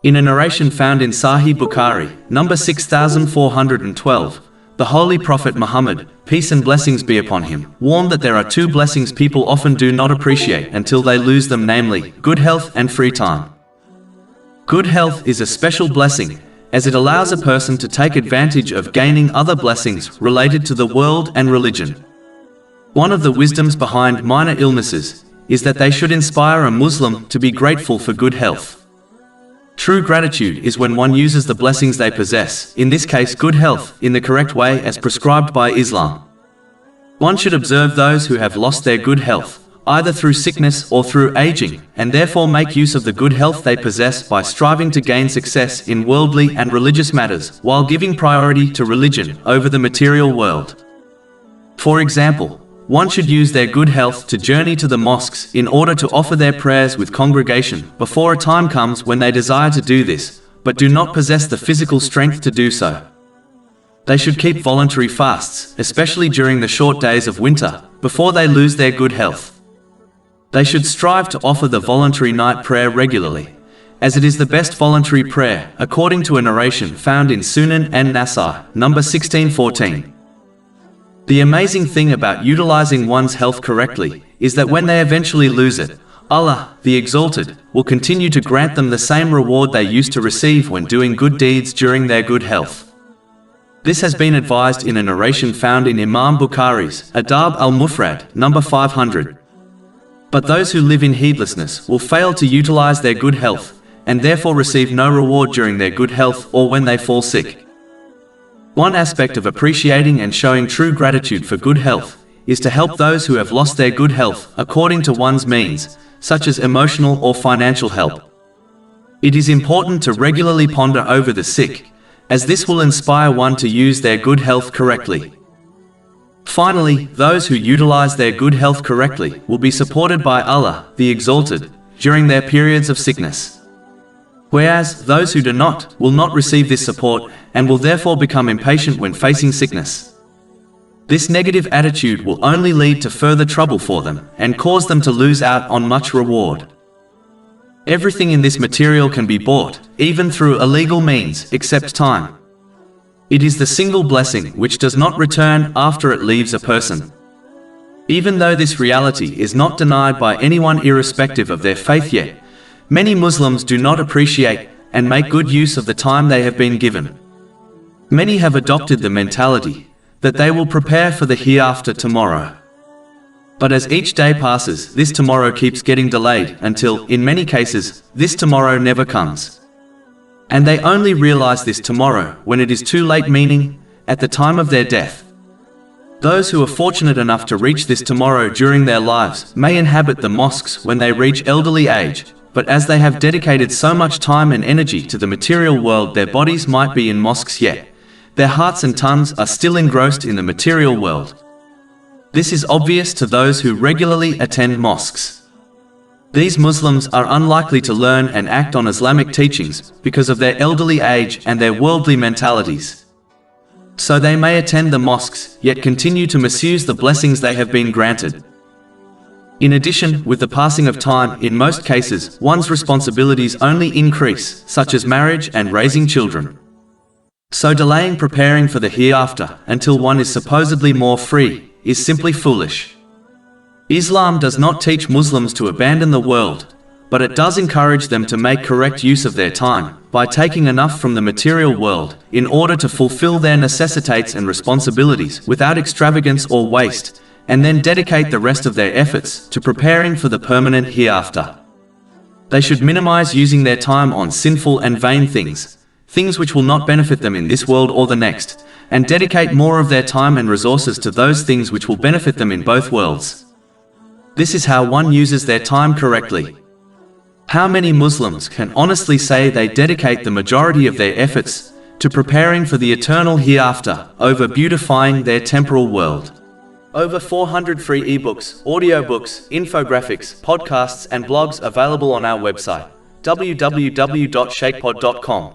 In a narration found in Sahih Bukhari, number 6412, the Holy Prophet Muhammad, peace and blessings be upon him, warned that there are two blessings people often do not appreciate until they lose them, namely, good health and free time. Good health is a special blessing, as it allows a person to take advantage of gaining other blessings related to the world and religion. One of the wisdoms behind minor illnesses is that they should inspire a Muslim to be grateful for good health. True gratitude is when one uses the blessings they possess, in this case good health, in the correct way as prescribed by Islam. One should observe those who have lost their good health, either through sickness or through aging, and therefore make use of the good health they possess by striving to gain success in worldly and religious matters, while giving priority to religion over the material world. For example, one should use their good health to journey to the mosques in order to offer their prayers with congregation before a time comes when they desire to do this, but do not possess the physical strength to do so. They should keep voluntary fasts, especially during the short days of winter, before they lose their good health. They should strive to offer the voluntary night prayer regularly, as it is the best voluntary prayer, according to a narration found in Sunnah and Nasai, number 1614. The amazing thing about utilizing one's health correctly is that when they eventually lose it, Allah, the Exalted, will continue to grant them the same reward they used to receive when doing good deeds during their good health. This has been advised in a narration found in Imam Bukhari's Adab al-Mufrad, number 500. But those who live in heedlessness will fail to utilize their good health, and therefore receive no reward during their good health or when they fall sick. One aspect of appreciating and showing true gratitude for good health is to help those who have lost their good health according to one's means, such as emotional or financial help. It is important to regularly ponder over the sick, as this will inspire one to use their good health correctly. Finally, those who utilize their good health correctly will be supported by Allah, the Exalted, during their periods of sickness. Whereas those who do not will not receive this support and will therefore become impatient when facing sickness. This negative attitude will only lead to further trouble for them and cause them to lose out on much reward. Everything in this material can be bought, even through illegal means, except time. It is the single blessing which does not return after it leaves a person. Even though this reality is not denied by anyone irrespective of their faith yet, many Muslims do not appreciate and make good use of the time they have been given. Many have adopted the mentality that they will prepare for the hereafter tomorrow. But as each day passes, this tomorrow keeps getting delayed until, in many cases, this tomorrow never comes. And they only realize this tomorrow when it is too late, meaning at the time of their death. Those who are fortunate enough to reach this tomorrow during their lives may inhabit the mosques when they reach elderly age, but as they have dedicated so much time and energy to the material world, their bodies might be in mosques yet their hearts and tongues are still engrossed in the material world. This is obvious to those who regularly attend mosques. These Muslims are unlikely to learn and act on Islamic teachings because of their elderly age and their worldly mentalities. So they may attend the mosques, yet continue to misuse the blessings they have been granted. In addition, with the passing of time, in most cases, one's responsibilities only increase, such as marriage and raising children. So delaying preparing for the hereafter until one is supposedly more free is simply foolish. Islam does not teach Muslims to abandon the world, but it does encourage them to make correct use of their time by taking enough from the material world in order to fulfill their necessities and responsibilities without extravagance or waste, and then dedicate the rest of their efforts to preparing for the permanent hereafter. They should minimize using their time on sinful and vain things which will not benefit them in this world or the next, and dedicate more of their time and resources to those things which will benefit them in both worlds. This is how one uses their time correctly. How many Muslims can honestly say they dedicate the majority of their efforts to preparing for the eternal hereafter over beautifying their temporal world? Over 400 free ebooks, audiobooks, infographics, podcasts and blogs available on our website, www.shaykhpod.com.